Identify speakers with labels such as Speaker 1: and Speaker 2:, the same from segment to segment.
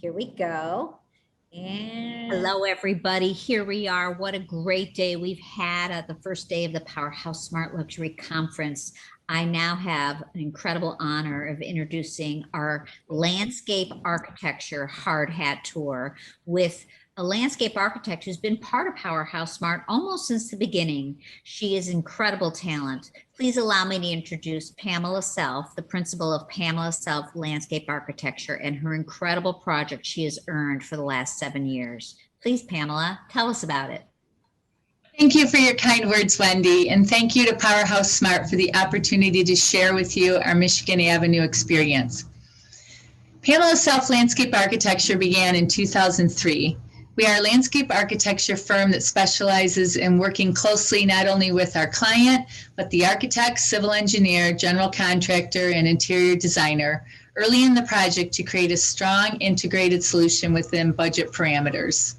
Speaker 1: Here we go. And
Speaker 2: hello, everybody. Here we are. What a great day we've had at the first day of the Powerhouse Smart Luxury Conference. I now have an incredible honor of introducing our landscape architecture hard hat tour with a landscape architect who's been part of Powerhouse Smart almost since the beginning. She is incredible talent. Please allow me to introduce Pamela Self, the principal of Pamela Self Landscape Architecture, and her incredible project she has earned for the last 7 years. Please, Pamela, tell us about it.
Speaker 3: Thank you for your kind words, Wendy, and thank you to Powerhouse Smart for the opportunity to share with you our Michigan Avenue experience. Pamela Self Landscape Architecture began in 2003. We are a landscape architecture firm that specializes in working closely not only with our client, but the architect, civil engineer, general contractor, and interior designer early in the project to create a strong integrated solution within budget parameters.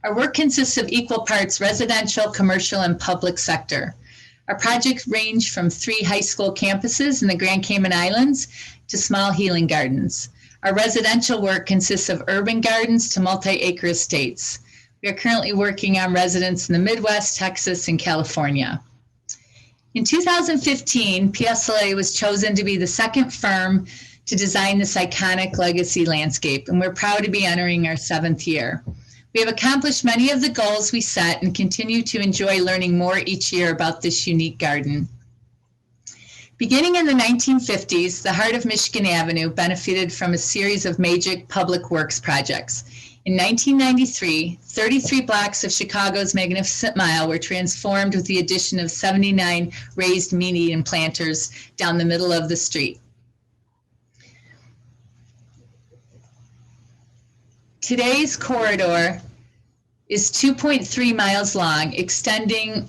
Speaker 3: Our work consists of equal parts residential, commercial, and public sector. Our projects range from 3 high school campuses in the Grand Cayman Islands to small healing gardens. Our residential work consists of urban gardens to multi-acre estates. We are currently working on residents in the Midwest, Texas, and California. In 2015, PSLA was chosen to be the second firm to design this iconic legacy landscape, and we're proud to be entering our 7th year. We have accomplished many of the goals we set and continue to enjoy learning more each year about this unique garden. Beginning in the 1950s, the heart of Michigan Avenue benefited from a series of major public works projects. In 1993, 33 blocks of Chicago's Magnificent Mile were transformed with the addition of 79 raised median planters down the middle of the street. Today's corridor is 2.3 miles long, extending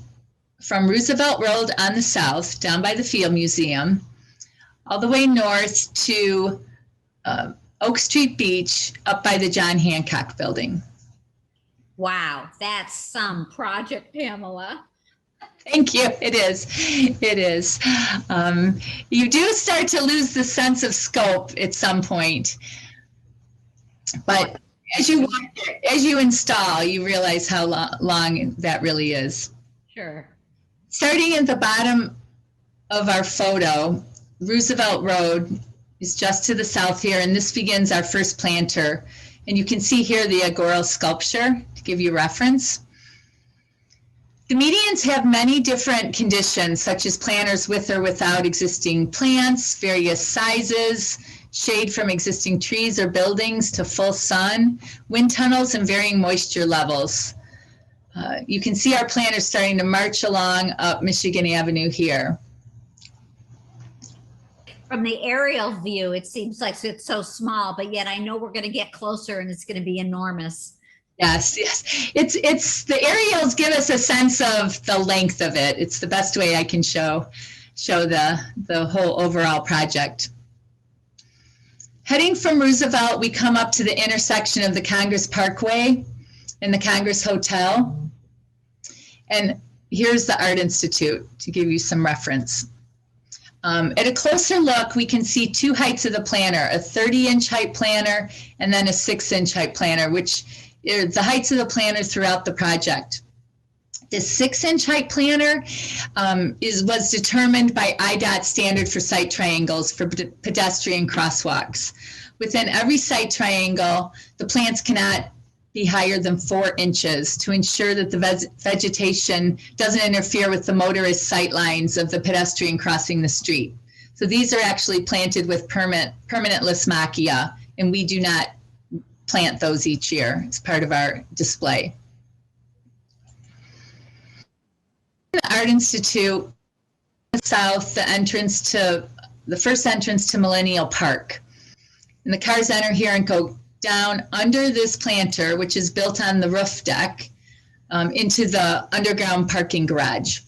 Speaker 3: from Roosevelt Road on the south, down by the Field Museum, all the way north to Oak Street Beach, up by the John Hancock Building.
Speaker 2: Wow, that's some project, Pamela.
Speaker 3: Thank you. It is. It is. You do start to lose the sense of scope at some point, but as you install, you realize how long that really is.
Speaker 2: Sure.
Speaker 3: Starting at the bottom of our photo, Roosevelt Road is just to the south here, and this begins our first planter. And you can see here the Agoro sculpture to give you reference. The medians have many different conditions, such as planters with or without existing plants, various sizes, shade from existing trees or buildings to full sun, wind tunnels, and varying moisture levels. You can see our planters starting to march along up Michigan Avenue here.
Speaker 2: From the aerial view, it seems like it's so small, but yet I know we're going to get closer and it's going to be enormous.
Speaker 3: Yes, yes. It's the aerials give us a sense of the length of it. It's the best way I can show the whole overall project. Heading from Roosevelt, we come up to the intersection of the Congress Parkway and the Congress Hotel. And here's the Art Institute to give you some reference. At a closer look, we can see 2 heights of the planter, a 30-inch height planter and then a 6-inch height planter, which are the heights of the planter throughout the project. The 6-inch height planter was determined by IDOT standard for site triangles for pedestrian crosswalks. Within every site triangle, the plants cannot be higher than 4 inches to ensure that the vegetation doesn't interfere with the motorist sight lines of the pedestrian crossing the street. So these are actually planted with permanent Lismachia, and we do not plant those each year. It's part of our display. The Art Institute, south, the first entrance to Millennial Park. And the cars enter here and go down under this planter, which is built on the roof deck, into the underground parking garage.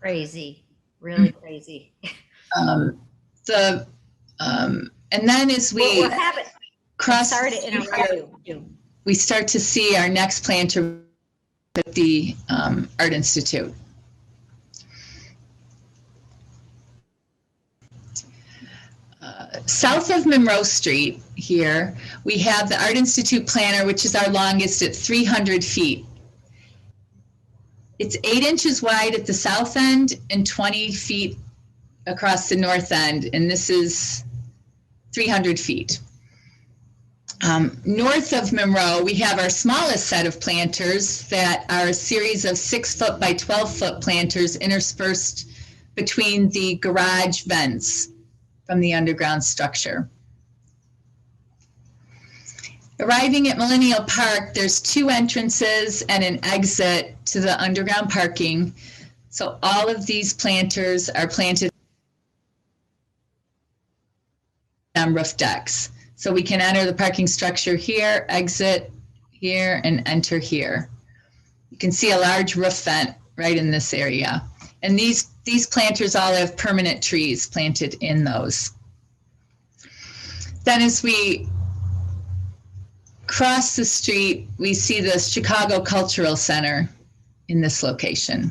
Speaker 2: Crazy, really crazy.
Speaker 3: And then as we cross,
Speaker 2: sorry to interrupt you.
Speaker 3: We start to see our next planter at the Art Institute. South of Monroe Street here, we have the Art Institute planter, which is our longest at 300 feet. It's 8 inches wide at the south end and 20 feet across the north end, and this is 300 feet. North of Monroe, we have our smallest set of planters that are a series of 6-foot by 12-foot planters interspersed between the garage vents from the underground structure. Arriving at Millennial Park, there's 2 entrances and an exit to the underground parking. So all of these planters are planted on roof decks. So we can enter the parking structure here, exit here, and enter here. You can see a large roof vent right in this area. And these planters all have permanent trees planted in those. Then as we cross the street, we see the Chicago Cultural Center in this location.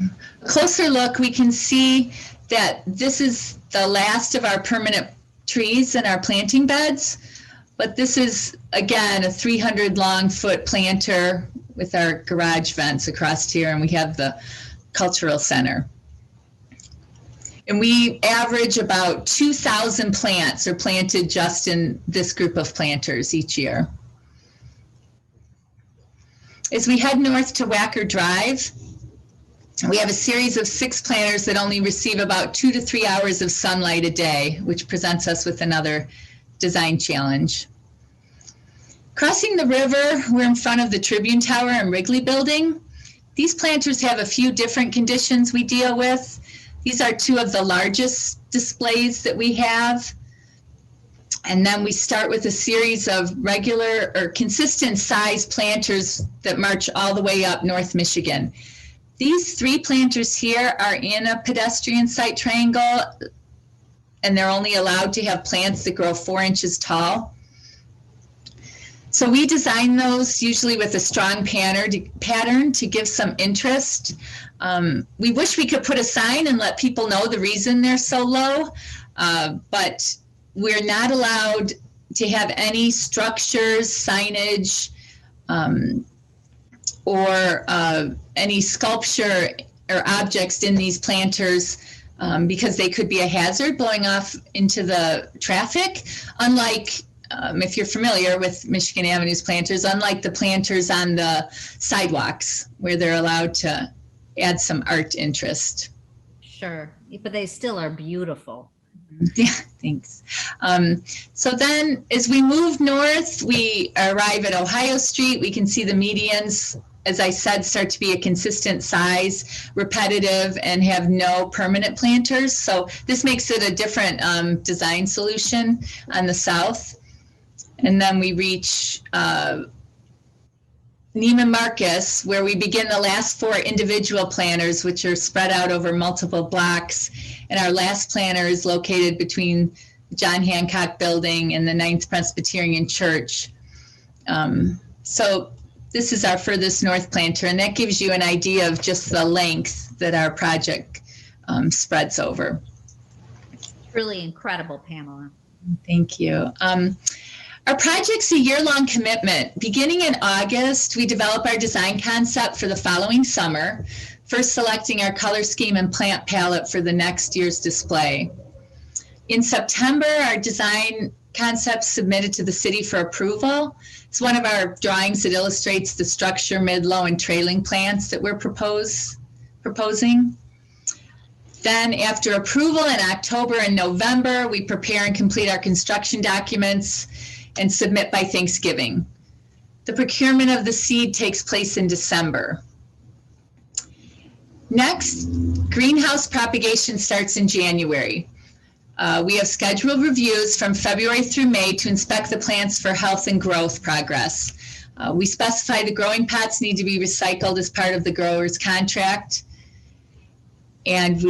Speaker 3: A closer look, we can see that this is the last of our permanent trees in our planting beds, but this is, again, a 300 long foot planter with our garage vents across here, and we have the Cultural Center. And we average about 2,000 plants are planted just in this group of planters each year. As we head north to Wacker Drive, we have a series of 6 planters that only receive about 2 to 3 hours of sunlight a day, which presents us with another design challenge. Crossing the river, we're in front of the Tribune Tower and Wrigley Building. These planters have a few different conditions we deal with. These are 2 of the largest displays that we have. And then we start with a series of regular or consistent size planters that march all the way up North Michigan. These 3 planters here are in a pedestrian site triangle, and they're only allowed to have plants that grow 4 inches tall. So we design those usually with a strong pattern to give some interest. We wish we could put a sign and let people know the reason they're so low, but we're not allowed to have any structures, signage, or any sculpture or objects in these planters because they could be a hazard blowing off into the traffic. Unlike, if you're familiar with Michigan Avenue's planters, unlike the planters on the sidewalks where they're allowed to add some art interest.
Speaker 2: Sure, but they still are beautiful.
Speaker 3: Yeah, thanks. So then as we move north, we arrive at Ohio Street. We can see the medians, as I said, start to be a consistent size, repetitive, and have no permanent planters. So this makes it a different design solution on the south. And then we reach Neiman Marcus, where we begin the last 4 individual planters, which are spread out over multiple blocks. And our last planter is located between the John Hancock Building and the 9th Presbyterian Church. So this is our furthest north planter, and that gives you an idea of just the length that our project spreads over.
Speaker 2: Really incredible, Pamela.
Speaker 3: Thank you. Our project's a year-long commitment. Beginning in August, we develop our design concept for the following summer, first selecting our color scheme and plant palette for the next year's display. In September, our design concept submitted to the city for approval. It's one of our drawings that illustrates the structure, mid, low, and trailing plants that we're proposing. Then after approval in October and November, we prepare and complete our construction documents and submit by Thanksgiving. The procurement of the seed takes place in December. Next, greenhouse propagation starts in January. We have scheduled reviews from February through May to inspect the plants for health and growth progress. We specify the growing pots need to be recycled as part of the grower's contract. And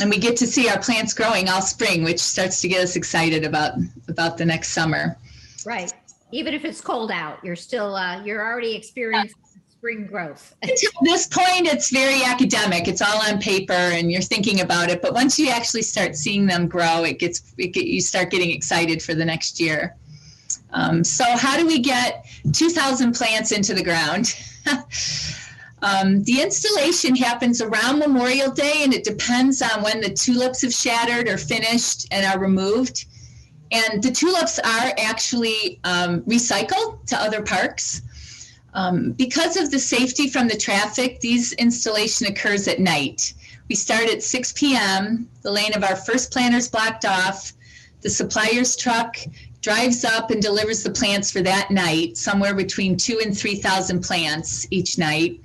Speaker 3: we get to see our plants growing all spring, which starts to get us excited about the next summer.
Speaker 2: Right. Even if it's cold out, you're still, you're already experiencing
Speaker 1: spring growth.
Speaker 3: Until this point, it's very academic. It's all on paper and you're thinking about it. But once you actually start seeing them grow, you start getting excited for the next year. So how do we get 2,000 plants into the ground? The installation happens around Memorial Day, and it depends on when the tulips have shattered or finished and are removed. And the tulips are actually recycled to other parks. Because of the safety from the traffic, these installation occurs at night. We start at 6 p.m. The lane of our first planter is blocked off. The supplier's truck drives up and delivers the plants for that night, somewhere between 2,000 and 3,000 plants each night.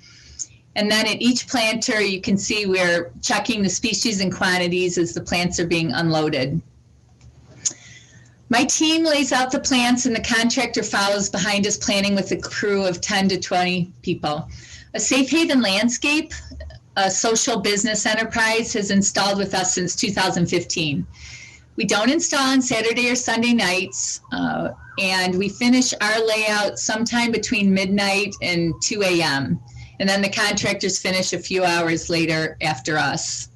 Speaker 3: And then at each planter, you can see we're checking the species and quantities as the plants are being unloaded. My team lays out the plants and the contractor follows behind us, planning with a crew of 10 to 20 people. A Safe Haven Landscape, a social business enterprise, has installed with us since 2015. We don't install on Saturday or Sunday nights, and we finish our layout sometime between midnight and 2 a.m. And then the contractors finish a few hours later after us.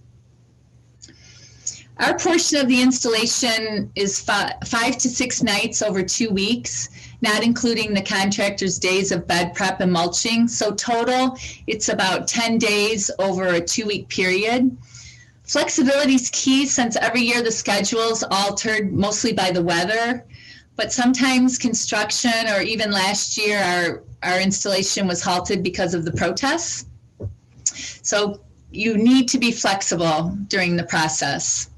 Speaker 3: Our portion of the installation is 5 to 6 nights over 2 weeks, not including the contractor's days of bed prep and mulching. So total, it's about 10 days over a 2-week period. Flexibility is key since every year the schedule's altered mostly by the weather, but sometimes construction, or even last year our installation was halted because of the protests. So you need to be flexible during the process.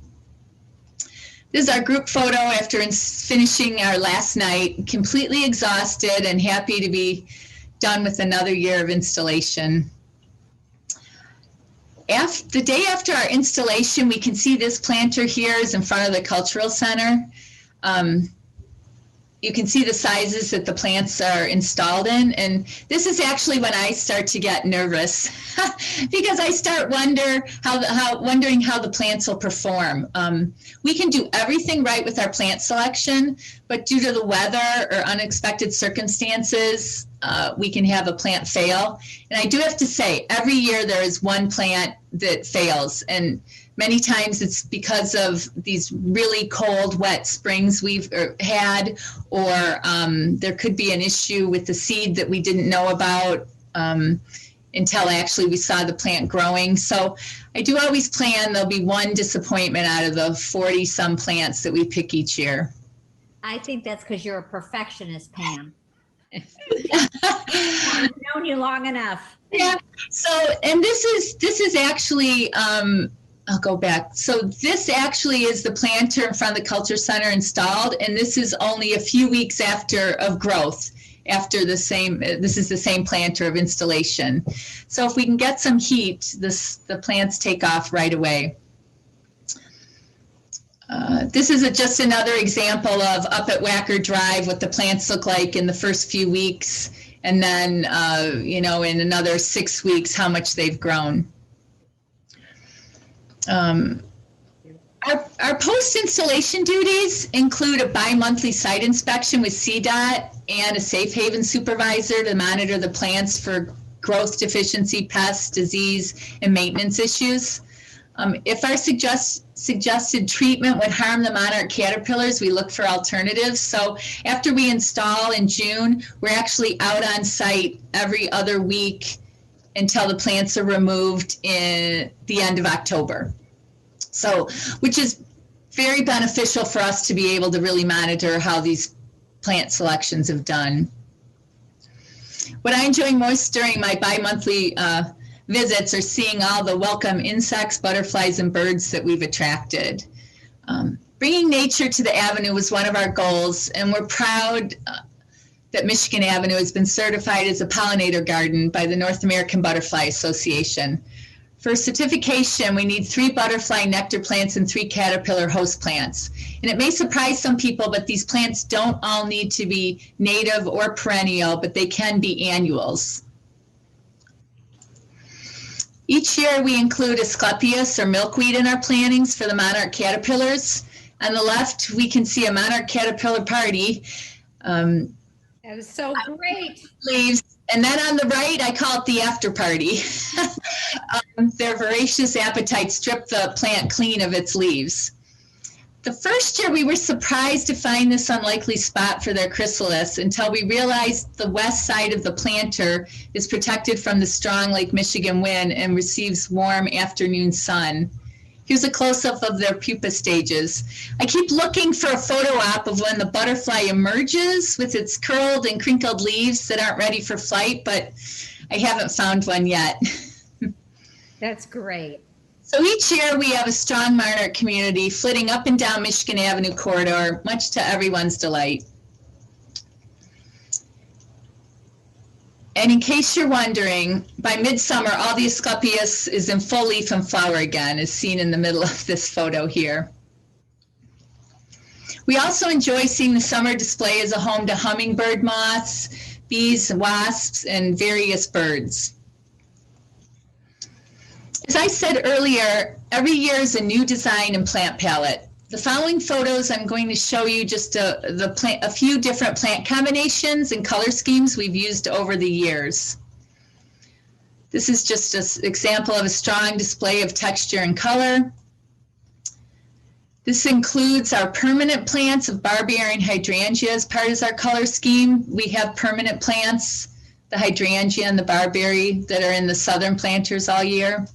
Speaker 3: This is our group photo after finishing our last night, completely exhausted and happy to be done with another year of installation. The day after our installation, we can see this planter here is in front of the cultural center. You can see the sizes that the plants are installed in. And this is actually when I start to get nervous because I start wondering how the plants will perform. We can do everything right with our plant selection, but due to the weather or unexpected circumstances, we can have a plant fail. And I do have to say, every year there is one plant that fails. And many times it's because of these really cold, wet springs we've had, or there could be an issue with the seed that we didn't know about until actually we saw the plant growing. So I do always plan there'll be one disappointment out of the 40-some plants that we pick each year.
Speaker 2: I think that's because you're a perfectionist, Pam. I've known you long enough.
Speaker 3: Yeah. So, and this is actually, I'll go back. So this actually is the planter in front of the Culture Center installed, and this is only a few weeks of growth. This is the same planter of installation. So if we can get some heat, the plants take off right away. This is just another example of up at Wacker Drive, what the plants look like in the first few weeks, and then, in another 6 weeks, how much they've grown. Our post-installation duties include a bi-monthly site inspection with CDOT and a Safe Haven supervisor to monitor the plants for growth deficiency, pests, disease, and maintenance issues. If our suggested treatment would harm the monarch caterpillars, we look for alternatives. So after we install in June, we're actually out on site every other week until the plants are removed in the end of October. So, which is very beneficial for us to be able to really monitor how these plant selections have done. What I enjoy most during my bi-monthly visits are seeing all the welcome insects, butterflies, and birds that we've attracted. Bringing nature to the Avenue was one of our goals, and we're proud that Michigan Avenue has been certified as a pollinator garden by the North American Butterfly Association. For certification, we need 3 butterfly nectar plants and 3 caterpillar host plants. And it may surprise some people, but these plants don't all need to be native or perennial, but they can be annuals. Each year we include Asclepias or milkweed in our plantings for the monarch caterpillars. On the left, we can see a monarch caterpillar party.
Speaker 1: That was so great.
Speaker 3: Leaves And then on the right, I call it the after party. Their voracious appetite stripped the plant clean of its leaves. The first year we were surprised to find this unlikely spot for their chrysalis until we realized the west side of the planter is protected from the strong Lake Michigan wind and receives warm afternoon sun. Here's a close-up of their pupa stages. I keep looking for a photo op of when the butterfly emerges with its curled and crinkled leaves that aren't ready for flight, but I haven't found one yet.
Speaker 2: That's great.
Speaker 3: So each year we have a strong monarch community flitting up and down Michigan Avenue corridor, much to everyone's delight. And in case you're wondering, by midsummer, all the Asclepias is in full leaf and flower again, as seen in the middle of this photo here. We also enjoy seeing the summer display as a home to hummingbird moths, bees, wasps, and various birds. As I said earlier, every year is a new design and plant palette. The following photos, I'm going to show you just a few different plant combinations and color schemes we've used over the years. This is just an example of a strong display of texture and color. This includes our permanent plants of barberry and hydrangea as part of our color scheme. We have permanent plants, the hydrangea and the barberry, that are in the southern planters all year.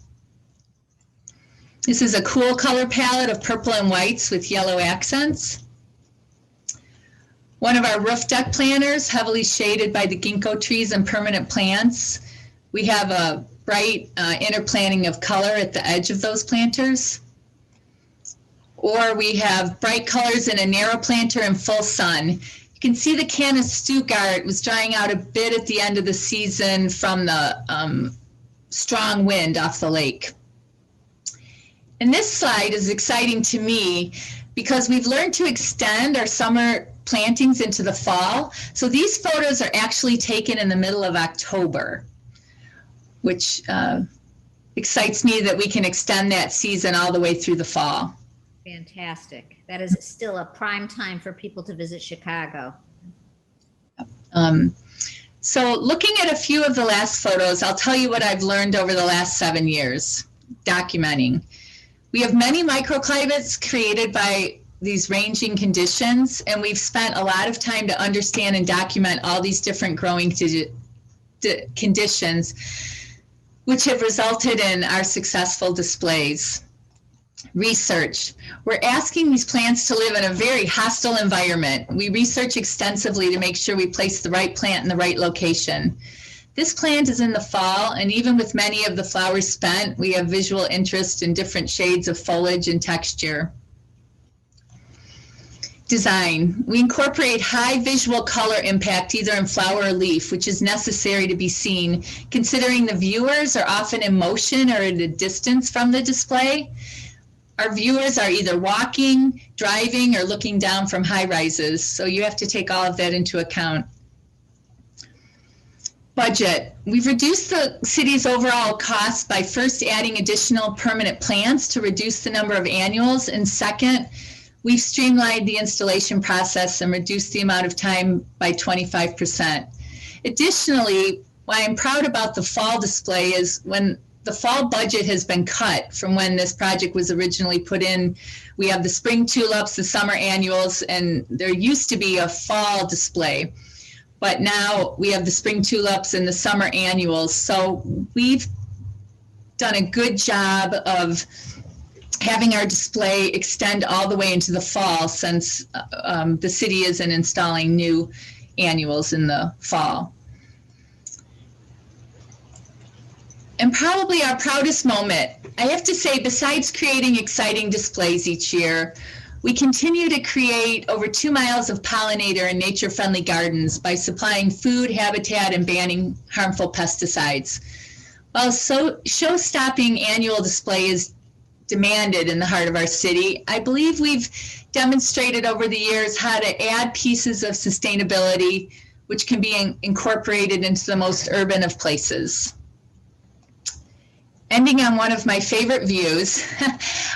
Speaker 3: This is a cool color palette of purple and whites with yellow accents. One of our roof deck planters, heavily shaded by the ginkgo trees and permanent plants. We have a bright interplanting of color at the edge of those planters. Or we have bright colors in a narrow planter in full sun. You can see the can of Stuttgart was drying out a bit at the end of the season from the strong wind off the lake. And this slide is exciting to me because we've learned to extend our summer plantings into the fall. So these photos are actually taken in the middle of October, which excites me that we can extend that season all the way through the fall.
Speaker 2: Fantastic. That is still a prime time for people to visit Chicago.
Speaker 3: So looking at a few of the last photos, I'll tell you what I've learned over the last 7 years, documenting. We have many microclimates created by these ranging conditions, and we've spent a lot of time to understand and document all these different growing conditions, which have resulted in our successful displays. Research. We're asking these plants to live in a very hostile environment. We research extensively to make sure we place the right plant in the right location. This plant is in the fall, and even with many of the flowers spent, we have visual interest in different shades of foliage and texture. Design. We incorporate high visual color impact either in flower or leaf, which is necessary to be seen, considering the viewers are often in motion or at a distance from the display. Our viewers are either walking, driving, or looking down from high rises, so you have to take all of that into account. Budget. We've reduced the city's overall costs by first adding additional permanent plants to reduce the number of annuals, and second, we've streamlined the installation process and reduced the amount of time by 25%. Additionally, what I'm proud about the fall display is when the fall budget has been cut from when this project was originally put in. We have the spring tulips, the summer annuals, and there used to be a fall display. But now we have the spring tulips and the summer annuals. So we've done a good job of having our display extend all the way into the fall, since the city isn't installing new annuals in the fall. And probably our proudest moment, I have to say, besides creating exciting displays each year, we continue to create over 2 miles of pollinator and nature-friendly gardens by supplying food, habitat, and banning harmful pesticides. While show-stopping annual display is demanded in the heart of our city, I believe we've demonstrated over the years how to add pieces of sustainability which can be incorporated into the most urban of places. Ending on one of my favorite views,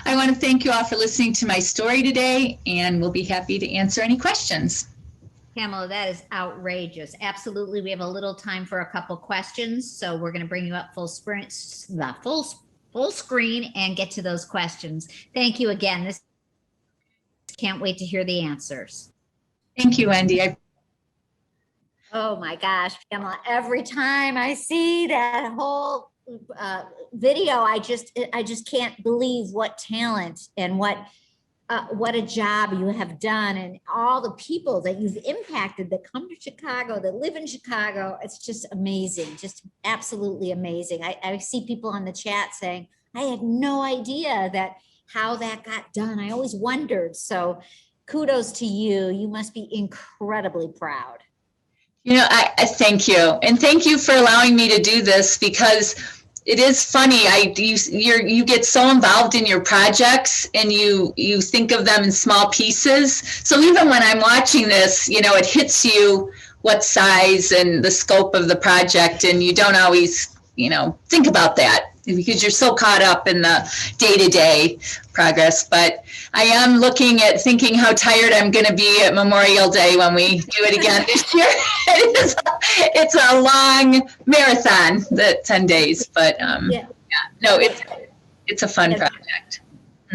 Speaker 3: I want to thank you all for listening to my story today, and we'll be happy to answer any questions.
Speaker 2: Pamela, that is outrageous. Absolutely. We have a little time for a couple questions. So we're going to bring you up full sprint, the full screen and get to those questions. Thank you again. This can't wait to hear the answers.
Speaker 3: Thank you, Wendy.
Speaker 1: Oh my gosh, Pamela, every time I see that whole video, I just can't believe what talent and what a job you have done, and all the people that you've impacted that come to Chicago, that live in Chicago. It's just amazing, just absolutely amazing. I see people on the chat saying, I had no idea how that got done. I always wondered. So kudos to you. You must be incredibly proud.
Speaker 3: You know, I thank you. And thank you for allowing me to do this, because it is funny. You get so involved in your projects, and you think of them in small pieces. So even when I'm watching this, you know, it hits you what size and the scope of the project, and you don't always, you know, think about that because you're so caught up in the day-to-day progress. But I am thinking how tired I'm going to be at Memorial Day when we do it again this year. It's a long marathon, the 10 days, but it's a fun project.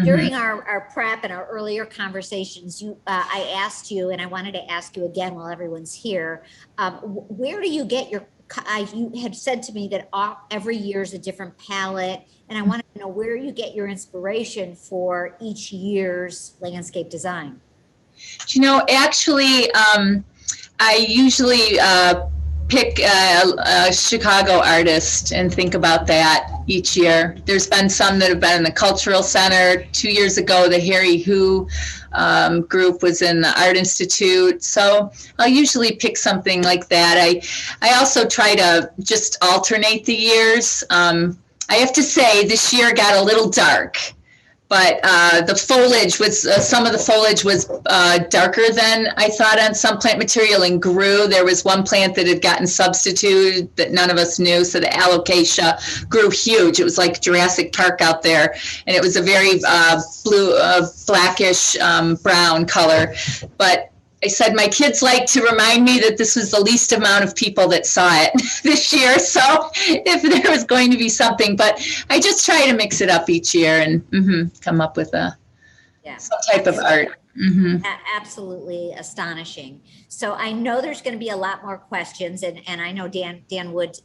Speaker 1: During our prep and our earlier conversations, I asked you, and I wanted to ask you again while everyone's here, where do you get your, you had said to me that every year is a different palette, and I wanted to know where you get your inspiration for each year's landscape design.
Speaker 3: You know, actually, I usually pick a Chicago artist and think about that each year. There's been some that have been in the Cultural Center. 2 years ago, the Harry Who group was in the Art Institute. So I'll usually pick something like that. I also try to just alternate the years. I have to say this year got a little dark, but the foliage was, some of the foliage was darker than I thought on some plant material and grew. There was one plant that had gotten substituted that none of us knew. So the alocasia grew huge. It was like Jurassic Park out there. And it was a very blue, blackish brown color. But I said, my kids like to remind me that this was the least amount of people that saw it this year. So if there was going to be something, but I just try to mix it up each year and come up with some type of art.
Speaker 1: Absolutely astonishing. So I know there's going to be a lot more questions, and I know Daniel Wood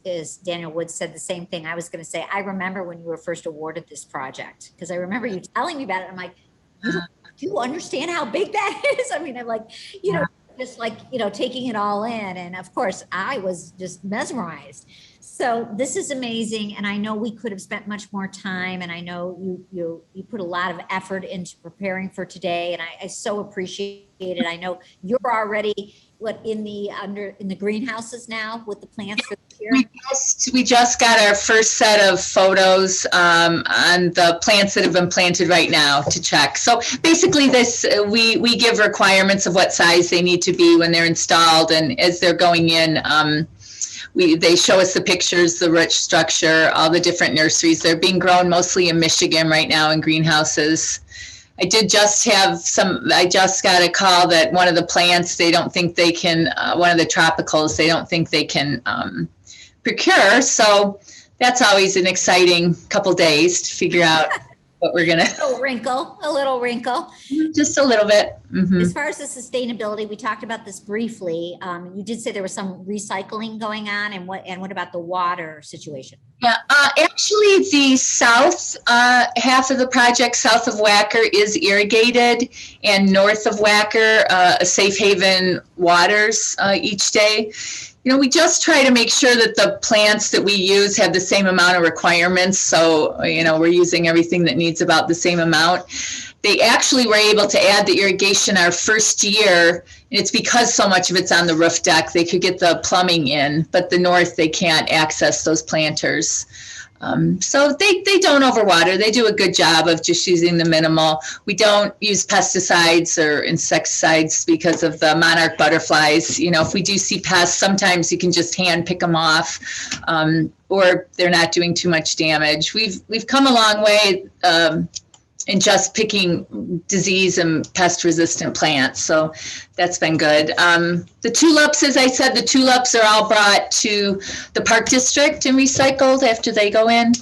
Speaker 1: said the same thing. I was going to say, I remember when you were first awarded this project, because I remember you telling me about it. I'm like, do you understand how big that is? I mean, I'm like, just like, taking it all in. And of course, I was just mesmerized. So this is amazing. And I know we could have spent much more time. And I know you put a lot of effort into preparing for today. And I so appreciate it. I know you're already in the greenhouses now with the plants for this year.
Speaker 3: We just got our first set of photos on the plants that have been planted right now to check. So basically this, we give requirements of what size they need to be when they're installed, and as they're going in, they show us the pictures, the root structure, all the different nurseries. They're being grown mostly in Michigan right now in greenhouses. I just got a call that one of the plants, they don't think they can, one of the tropicals, they don't think they can procure. So that's always an exciting couple days to figure out what we're gonna.
Speaker 1: A little wrinkle.
Speaker 3: Just a little bit.
Speaker 1: As far as the sustainability, we talked about this briefly. You did say there was some recycling going on, and what about the water situation?
Speaker 3: Yeah, actually the south half of the project, south of Wacker, is irrigated, and north of Wacker, a safe haven waters each day. We just try to make sure that the plants that we use have the same amount of requirements. So, we're using everything that needs about the same amount. They actually were able to add the irrigation our first year. It's because so much of it's on the roof deck. They could get the plumbing in, but the north, they can't access those planters. So they don't overwater. They do a good job of just using the minimal. We don't use pesticides or insecticides because of the monarch butterflies. If we do see pests, sometimes you can just hand pick them off, or they're not doing too much damage. We've come a long way. just picking disease and pest resistant plants. So that's been good. The tulips, as I said, the tulips are all brought to the Park District and recycled after they go in.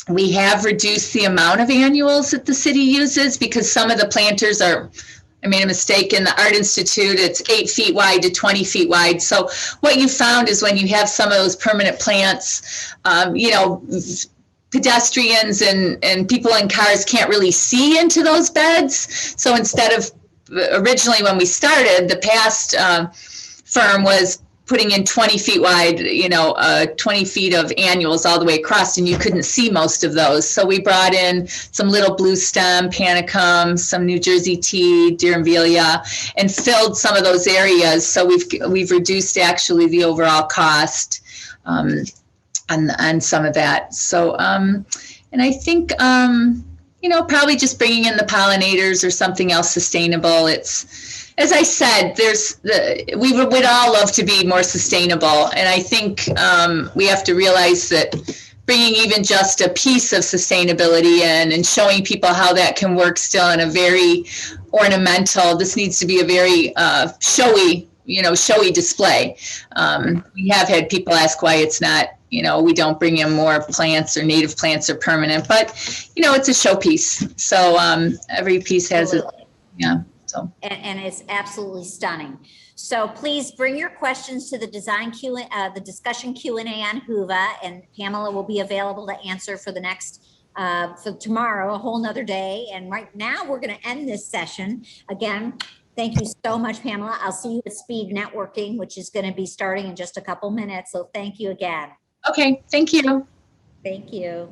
Speaker 3: We have reduced the amount of annuals that the city uses because some of the planters are, I made a mistake in the Art Institute, it's 8 feet wide to 20 feet wide. So what you found is when you have some of those permanent plants, pedestrians and people in cars can't really see into those beds. So instead of, originally when we started, the past firm was putting in 20 feet wide, 20 feet of annuals all the way across, and you couldn't see most of those. So we brought in some little blue stem, panicum, some New Jersey tea, Duranvillea, and filled some of those areas. So we've reduced actually the overall cost on some of that. So, and I think, probably just bringing in the pollinators or something else sustainable. It's, as I said, we would all love to be more sustainable. And I think we have to realize that bringing even just a piece of sustainability in and showing people how that can work still in a very ornamental, this needs to be a very showy display. We have had people ask why it's not, we don't bring in more plants or native plants or permanent, but, it's a showpiece. So every piece has it. Yeah. So.
Speaker 1: And it's absolutely stunning. So please bring your questions to the the discussion Q&A on Whova, and Pamela will be available to answer for the next, for tomorrow, a whole nother day. And right now we're going to end this session. Again, thank you so much, Pamela. I'll see you at Speed Networking, which is going to be starting in just a couple minutes. So thank you again.
Speaker 3: Okay, thank you.
Speaker 1: Thank you.